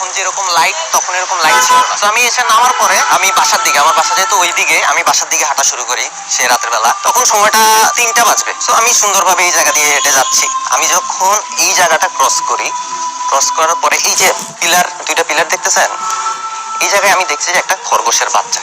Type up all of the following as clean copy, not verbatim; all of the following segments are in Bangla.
এখন যেরকম লাইট তখন এরকম লাইট ছিল না। তো আমি এসে নামার পরে আমি বাসার দিকে, আমার বাসা যেহেতু ওই দিকে, আমি বাসার দিকে হাঁটা শুরু করি সেই রাতের বেলা। তখন সময়টা 3টা বাজবে। তো আমি সুন্দরভাবে এই জায়গা দিয়ে হেঁটে যাচ্ছি। আমি যখন এই জায়গাটা ক্রস করি, ক্রস করার পরে এই যে পিলার, 2টা পিলার দেখতেছেন, এই জায়গায় আমি দেখছি যে একটা খরগোশের বাচ্চা,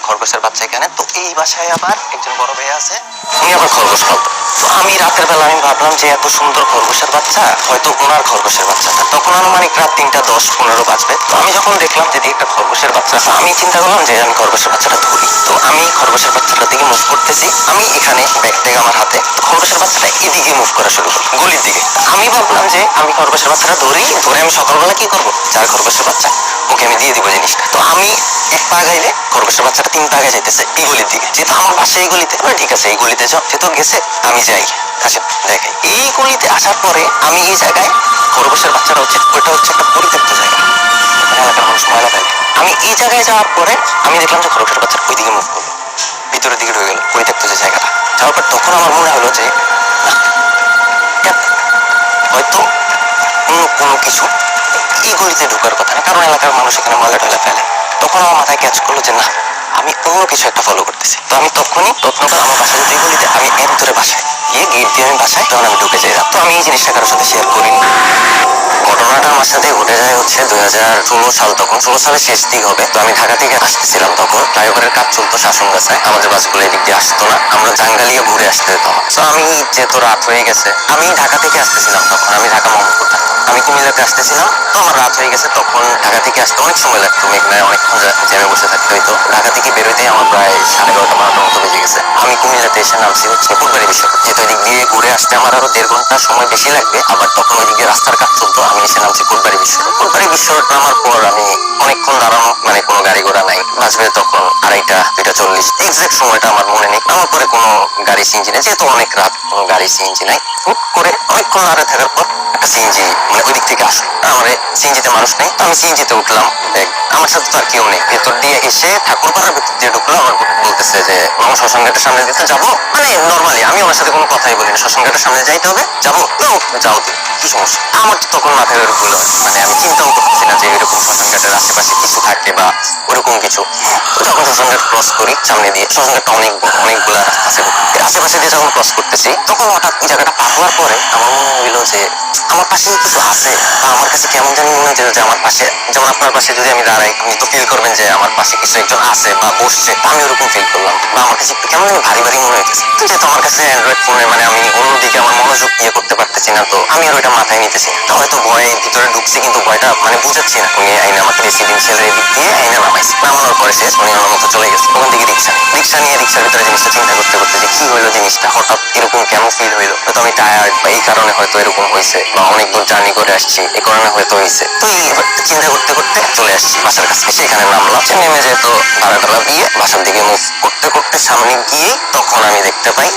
খরগোশের বাচ্চা এখানে। তো এই বাসায় আবার একজন বড় ভাই আছে, উনি আবার খরগোশ পালতো। তো আমি রাতের বেলা আমি ভাবলাম যে এত সুন্দর খরগোশের বাচ্চা হয়তো ওনার খরগোশের বাচ্চাটা। তখন আনুমানিক রাত 3টা 10-15 বাজবে। তো আমি যখন দেখলাম যে একটা খরগোশের বাচ্চা, আমি চিন্তা করলাম যে আমি খরগোশের বাচ্চাটা ধরি। তো আমি খরগোশের বাচ্চাটার দিকে মুভ করতেছি, আমি এখানে ব্যাগ ট্যাগ আমার হাতে। তো খরগোশের বাচ্চাটা এদিকে মুভ করা শুরু করলো, গলির দিকে। আমি ভাবলাম যে আমি খরগোশের বাচ্চাটা ধরে আমি সকালবেলা কি করবো, যার খরগোশের বাচ্চা ওকে আমি দিয়ে দিব জিনিসটা। তো আমি 1 পা গাইলে খরগোশের বাচ্চাটা 3 পা গায়ে যাইতেছে এই গলির দিকে। যেহেতু আমার পাশে এই গলিতে, ঠিক আছে এই গলিতে যেহেতু গেছে আমি যাই। আসেন দেখে এই গলিতে আসার পরে আমি এই জায়গায় খরগোশের বাচ্চাটা হচ্ছে, ওইটা হচ্ছে একটা পরিত্যক্ত জায়গা, এলাকার মানুষ ময়লা ফেলে। আমি এই জায়গায় যাওয়ার পরে আমি দেখলাম যে খরগোশের বাচ্চার ওই দিকে মুভ করলো, ভিতরের দিকে ঢুকে গেল পরিত্যক্ত যে জায়গাটা। যাওয়ার পর তখন আমার মনে হলো যে হয়তো অন্য কোনো কিছু এই গলিতে ঢোকার কথা না, কারণ এলাকার মানুষ এখানে ময়লা টয়লা ফেলে। তখন আমার মাথায় ক্যাচ করলো যে না, আমি অন্য কিছু একটা ফলো করতেছি। তো আমি তখনই তখন আমার বাসায় যে গলিতে, আমি এর ধরে বাসায় গিয়ে গেট দিয়ে আমি বাসায় তখন আমি ঢুকে যাই। তো আমি এই জিনিসটা কারোর সাথে শেয়ার করিনি। ঘটনাটা আমার সাথে ঘটে যায় হচ্ছে 2016 সাল, তখন 16 সালের শেষ দিক হবে। তো আমি ঢাকা থেকে আসতেছিলাম, তখন ফ্লাইওভারের কাজ চলতো শাসনগাছায়, আমাদের বাসগুলো এদিক দিয়ে আসতো না, আমরা জাঙ্গালিয়া ঘুরে আসতে হতাম। তো আমি যেহেতু রাত হয়ে গেছে, আমি ঢাকা থেকে আসতেছিলাম, তখন আমি ঢাকা মোহাম্মদপুর থাকতাম, আমি কুমিল্লাতে আসতেছিলাম। তো আমার রাত হয়ে গেছে, তখন ঢাকা থেকে আসতে অনেক সময় লাগতো, মেঘনায় অনেকক্ষণ জ্যামে বসে থাকতে হইতো। ঢাকা থেকে বেরোতে আমার প্রায় 11:30-12টার মতো বেজে গেছে। আমি কুমিল্লাতে এসে নামছি হচ্ছে ফুলবাড়ি বিশ্বরোড, যেহেতু এদিক দিয়ে ঘুরে আসতে আমার আরো 1.5 ঘন্টা সময় বেশি লাগবে। আবার তখন ওইদিক দিয়ে রাস্তার কাজ চলতো, আমি এসে নামছি ফুলবাড়ি বিশ্বরোড। ফুলবাড়ি বিশ্বরোড নামার পর আমি অনেকক্ষণ দাঁড়ানো, মানে কোনো গাড়ি ঘোড়া নাই, বাজবে তখন 2:30-2:40, এক্সাক্ট সময়টা আমার মনে নেই। আমার পরে কোনো গাড়ি সিএনজি নেই, যেহেতু অনেক রাত, কোনো গাড়ি সিএনজি নাই। হুট করে অনেকক্ষণ দাঁড়িয়ে থাকার পর একটা সিএনজি মানে ওই দিক থেকে আসলো, আমার সিএনজিতে মানুষ নেই। তো আমি সিএনজিতে উঠলাম, আমার সাথে তো আর কেউ নেই। ভেতর দিয়ে এসে ঠাকুরপাড়ার ভেতর দিয়ে ঢুকলো, আমার বলতেছে যে মামা শ্মশান ঘাটের সামনে দিতে যাবো। মানে নর্মালি আমি ওনার সাথে কোনো কথাই বলিনি, শ্মশান ঘাটের সামনে যাইতে হবে, যাবো, যাও তুমি, কি সমস্যা। আমার তো তখন মাথায় ওরকম মানে আমি চিন্তাও করতেছি না যে এরকম শ্মশান ঘাটের আশেপাশে কিছু থাকে বা ওরকম কিছু। তো যখন শ্মশান ঘাট ক্রস করি সামনে দিয়ে, শ্মশান ঘাটটা অনেক বড়, অনেকগুলা আছে, আশেপাশে দিয়ে যখন ক্রস করতেছি, তখন হঠাৎ এই জায়গাটা পার হওয়ার পরে আমার মনে হইলো যে আমার পাশে কিছু আছে, বা আমার কাছে কেমন জানি মনে হচ্ছে যে আমার পাশে, যেমন আপনার পাশে যদি আমি দাঁড়াই আপনি তো ফিল করবেন যে আমার পাশে কিছু একজন আছে বা বসছে, আমি ওরকম ফিল করলাম। বা আমার কাছে একটু কেমন জানি ভারী ভারী মনে হইতেছে। তো যেহেতু আমার কাছে অ্যান্ড্রয়েড ফোনে মানে আমি অন্যদিকে আমার মনোযোগ দিয়ে করতে পারতেছি না, তো আমি আর ওইটা মাথায় নিতেছি না। তো হয়তো ভয়ে ভিতরে ঢুকছি, কিন্তু ভয়টা মানে বুঝাচ্ছি না। উনি আইনে আমাকে রেসিডেন্সিয়ালের এদিক দিয়ে আইনে নামাইছে, নামানোর পরে শেষ, উনি আমার মতো চলে গেছে। ওখান থেকে রিক্সা নিয়ে রিক্সার ভিতরে জিনিসটা চিন্তা করতে করতে যে কি হইলো, জিনিসটা হঠাৎ এরকম কেন ফিল হইলো, হয়তো আমি টায়ার্ড বা এই কারণে হয়তো এরকম হয়েছে, বা অনেক দূর জার্নি করে আসছি এই কারণে হয়তো হয়েছে। তো এই চিন্তা করতে করতে চলে আসছি বাসার কাছে, সেখানে নামলাম। নেমে যেহেতু ভাড়া টাড়া দিয়ে বাসার দিকে মুভ করতে করতে সামনে গিয়ে তখন আমি দেখতে পাই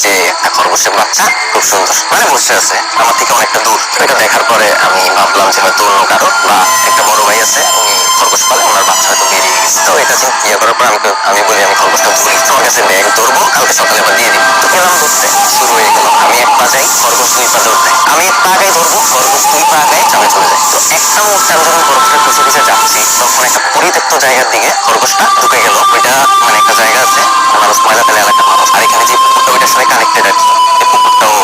যে একটা খরগোশের বাচ্চা খুব সুন্দর মানে বসে আছে, আমার থেকে অনেকটা দূর। এটা দেখার পরে আমি ভাবলাম যে হয়তো অন্য কারো, বা একটা বড় ভাই আছে উনি খরগোশ পালে, ওনার বাচ্চা হয়তো বেরিয়ে গেছে। তো এটা ইয়ে করার পর আমি বলি আমি খরগোশটা ধরি, আমার কাছে ব্যাগ ধরবো, কালকে সকালে আবার দিয়ে দিবো। তো গেলাম ধরতে, শুরু হয়ে গেল। আমি 1 পা যাই, খরগোশ 2 পা দৌড় দেয়, আমি 1 পা গায়ে ধরবো, খরগোশ 2 পা গায়ে সামনে চলে যায়। তো একটা মুহূর্তে আমি যখন খরগোশটার পিছে পিছে যাচ্ছি, তখন একটা পরিত্যক্ত জায়গার দিকে খরগোশটা ঢুকে গেল। ওইটা মানে একটা জায়গা আছে, মানুষ ময়লা ফেলে এলাকার মানুষ, আর এখানে যে পুকুরটা ওইটার সাথে কানেক্টেড আর কি, এই পুকুরটাও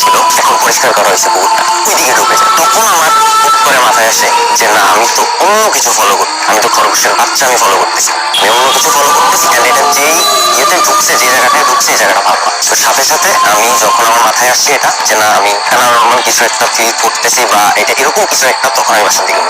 ছিল, এখন পরিষ্কার করা হয়েছে পুকুরটা, ওই দিকে ঢুকে যায়। তখন আমার হুট করে মাথায় আসে যে না, আমি তো অন্য কিছু ফলো করি, আমি তো খরগোশের বাচ্চা আমি ফলো করতেছি, আমি অন্য কিছু ফলো করতেছি। এটা যেই ইয়েতে ঢুকছে, যে জায়গাটায় ঢুকছে এই জায়গাটা ভালো। তো সাথে সাথে আমি যখন আমার মাথায় আসছে এটা যে না, আমি প্যারানরমাল কিছু একটা ফিল করতেছি বা এটা এরকম কিছু একটা, তখন আমি বাসার দিকে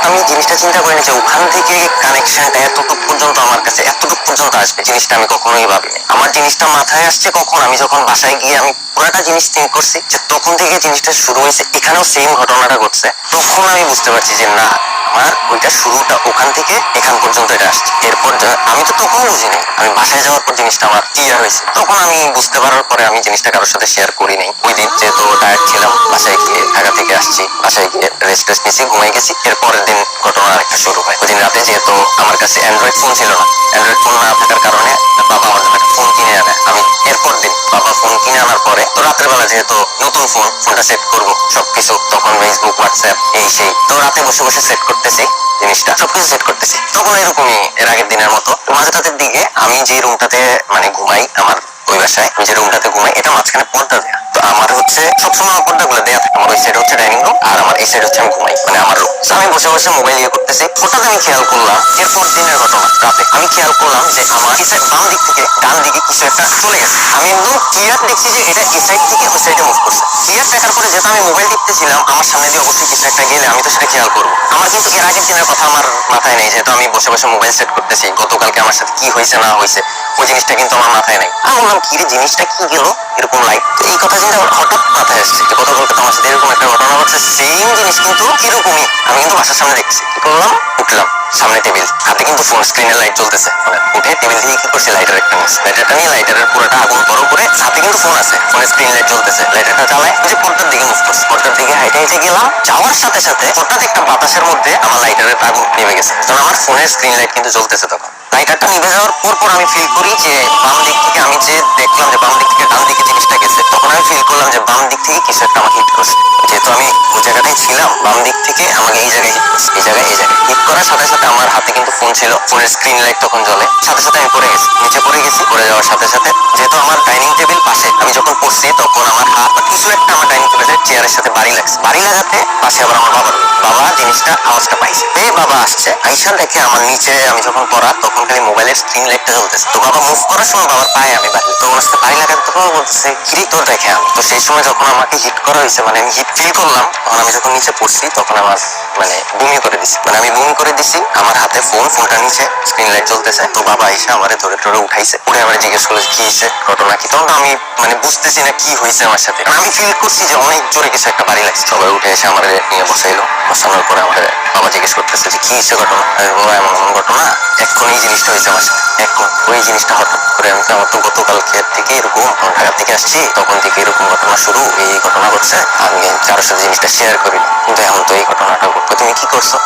আমি জিনিসটা চিন্তা করিনি যে ওখান থেকে কানেকশন এতটুকু পর্যন্ত আমার কাছে এতটুকু পর্যন্ত আসবে, জিনিসটা আমি কখনোই ভাবিনি। আমার জিনিসটা মাথায় আসছে কখন, আমি যখন বাসায় গিয়ে আমি পুরাটা জিনিস থিঙ্ক করছি যে তখন থেকে জিনিসটা শুরু হয়েছে, এখানেও সেম ঘটনাটা ঘটছে। তখন আমি বুঝতে পারছি যে না, আমার ওইটা শুরুটা ওখান থেকে এখান পর্যন্ত এটা আসছে। এরপর আমি তো তখন বুঝিনি, আমি বাসায় যাওয়ার পর জিনিসটা আমার ক্লিয়ার হয়েছে। তখন আমি বুঝতে পারার পরে আমি জিনিসটা কারোর সাথে শেয়ার করি নাই। ওই দিন যেহেতু টায়ার্ড ছিলাম, বাসায় গিয়ে ঢাকা থেকে আসছি, বাসায় গিয়ে রেস্ট নিয়েছি, ঘুমাই গেছি। এর পরের দিন ঘটনা আরেকটা শুরু হয়। ওই দিন রাতে যেহেতু আমার কাছে অ্যান্ড্রয়েড ফোন ছিল না, অ্যান্ড্রয়েড ফোন না থাকার কারণে বাবা আমার জন্য একটা ফোন কিনে আনে। আমি এরপর দিন বাবা ফোন কিনে আনার পরে তো রাতের বেলা যেহেতু নতুন ফোনটা সেট করবো সবকিছু, তখন ফেসবুক হোয়াটসঅ্যাপ এই সেই, তো রাতে বসে বসে সেট করতেছি জিনিসটা, সবকিছু সেট করতেছি। তখন এরকমই এর আগের দিনের মতো মাঝ রাতের দিকে আমি যে রুমটাতে মানে ঘুমাই, আমার ওই বাসায় আমি যে রুমটাতে ঘুমাই এটা মাঝখানে পর্দা দেয়া। তো আমার হচ্ছে সবসময় আমার পর্দাগুলো দেয়া থাকে। আমার ওই সাইড হচ্ছে ডাইনিং রুম, আর আমার এই সাইড হচ্ছে আমি ঘুমাই, মানে আমার রুম। আমি বসে বসে মোবাইল ইয়ে করতেছি, হঠাৎ আমি খেয়াল করলাম এরপর দিনের ঘটনা রাতে আমি খেয়াল করলাম যে আমার এই সাইড বাম দিক থেকে ডান দিকে কিছু একটা চলে গেছে। আমি একদম ক্লিয়ার দেখছি যে এটা এই সাইড থেকে ওই সাইডে মুভ করছে। ক্লিয়ার দেখার পরে যেহেতু আমি মোবাইল টিপতেছিলাম, আমার সামনে দিয়ে অবশ্যই কিছু একটা গেলে আমি তো সেটা খেয়াল করবো। আমার কিন্তু এর আগের দিনের কথা আমার মাথায় নেই, যেহেতু আমি বসে বসে মোবাইল সেট করতেছি। গতকালকে আমার সাথে কি হয়েছে না হয়েছে ওই জিনিসটা কিন্তু আমার মাথায় নাই। আমি বললাম কি রে, জিনিসটা কি গেল এরকম লাইট, এই কথা চিন্তা হঠাৎ মাথায় আসছে যে গতকালকে তোমার সাথে এরকম একটা ঘটনা ঘটছে, সেম জিনিস কিন্তু এরকমই আমি কিন্তু বাসার সামনে দেখছি। কি করলাম, উঠলাম, সামনে টেবিল, হাতে কিন্তু ফোন স্ক্রিনের লাইট চলতেছে। উঠে টেবিল থেকে কি করছি, লাইটার একটা নিয়েছি। লাইটারটা নিয়ে লাইটারের পুরোটা আগুন বড় করে, হাতে কিন্তু ফোন আছে, ফোনের স্ক্রিন লাইট জ্বলতেছে, লাইটারটা জ্বালায় ওই যে পর্দার দিকে মুভ করছে। পর্দার দিকে হাইটে হাইটে গেলাম, যাওয়ার সাথে সাথে হঠাৎ একটা বাতাসের মধ্যে আমার লাইটারের আগুন নেমে গেছে, কারণ আমার ফোনের স্ক্রিন লাইট কিন্তু জ্বলতেছে। তখন লাইটারটা নিভে যাওয়ার পর আমি ফিল করি যে বাম দিক থেকে, আমি যে দেখলাম যে বাম দিক থেকে ডান দিকে জিনিসটা গেছে, তখন আমি ফিল করলাম যে বাম দিক থেকে কিছু একটা আমাকে হিট করছে। যেহেতু আমি ওই জায়গাটায় ছিলাম, বাম দিক থেকে আমাকে এই জায়গায় হিট করছে, এই জায়গায় হিট করার সাথে সাথে আমার হাতে কিন্তু ফোন ছিল, ফোনের স্ক্রিন লাইট তখন জ্বলে, সাথে সাথে আমি পড়ে গেছি, নিচে পড়ে গেছি। পড়ে যাওয়ার সাথে সাথে যেহেতু আমার ডাইনিং টেবিল পাশে, আমি যখন পড়ছি তখন আমার হাত বা কিছু একটা আমার ডাইনিং টেবিলের চেয়ারের সাথে বাড়ি লাগছে। বাড়ি লাগাতে পাশে আবার আমার বাবা জিনিসটা আওয়াজটা পাইছে, বাবা আসছে, আইসা দেখে আমার নিচে আমি যখন পড়া তখন খালি মোবাইলের স্ক্রিন লাইটটা জ্বলতেছে। তো বাবা মুভ করার সময় বাবার পায়ে আমি বাড়ি, তো ওর সাথে বাড়ি লাগাতে তখন বলতেছে কিরে তোর দেখে আমি। তো সেই সময় যখন আমাকে হিট করা হয়েছে, মানে আমি হিট ফিল করলাম, তখন আমি যখন নিচে পড়ছি তখন আমার মানে বমি করে দিছি, মানে আমি বমি করে দিছি। আমার হাতে ফোনটা নিচে স্ক্রিন লাইট জ্বলতেছে। তো বাবা এসে আমারে ধরে টরে উঠাইছে, উঠে আমার জিজ্ঞেস করলো কি হয়েছে, ঘটনা কি। তখন আমি মানে বুঝতেছি না কি হয়েছে আমার সাথে, আমি ফিল করছি যে অনেক জোরে কিছু একটা বাড়ি লাগছে। সবাই উঠে এসে আমার নিয়ে বসাইলো, বসানোর পরে আমার বাবা জিজ্ঞেস করতেছে যে কি হয়েছে ঘটনা। আমি বললাম এমন এমন ঘটনা, এখন এই জিনিসটা হয়েছে আমার সাথে। এখন ওই জিনিসটা হঠাৎ করে আমি আমার তো গতকালকে থেকে এরকম ঢাকা থেকে আসছি, তখন থেকে এরকম ঘটনা শুরু, এই ঘটনা ঘটছে। আমি কারোর সাথে জিনিসটা শেয়ার করি, কিন্তু এখন তো এই ঘটনাটা ঘটবে, তুমি কি করছো।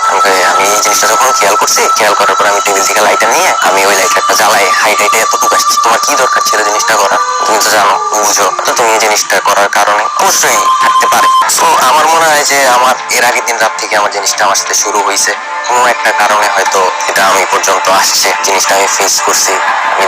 আমি এই জিনিসটা যখন খেয়াল করছি, খেয়াল করার পর আমি টেবিল থেকে লাইটার নিয়ে আমি ওই লাইটারটা জ্বালাই, হাইটাইটে এতটুকু আসছি। তোমার কি দরকার ছিল জিনিসটা করার, তুমি তো জানো বুঝো, তো তুমি এই জিনিসটা করার কারণে অবশ্যই থাকতে পারে। তো আমার মনে হয় যে আমার এর আগের দিন রাত থেকে আমার জিনিসটা আমার সাথে শুরু হয়েছে, কোনো একটা কারণে হয়তো এটা আমি পর্যন্ত আসছে, জিনিসটা আমি ফেস করছি, আমি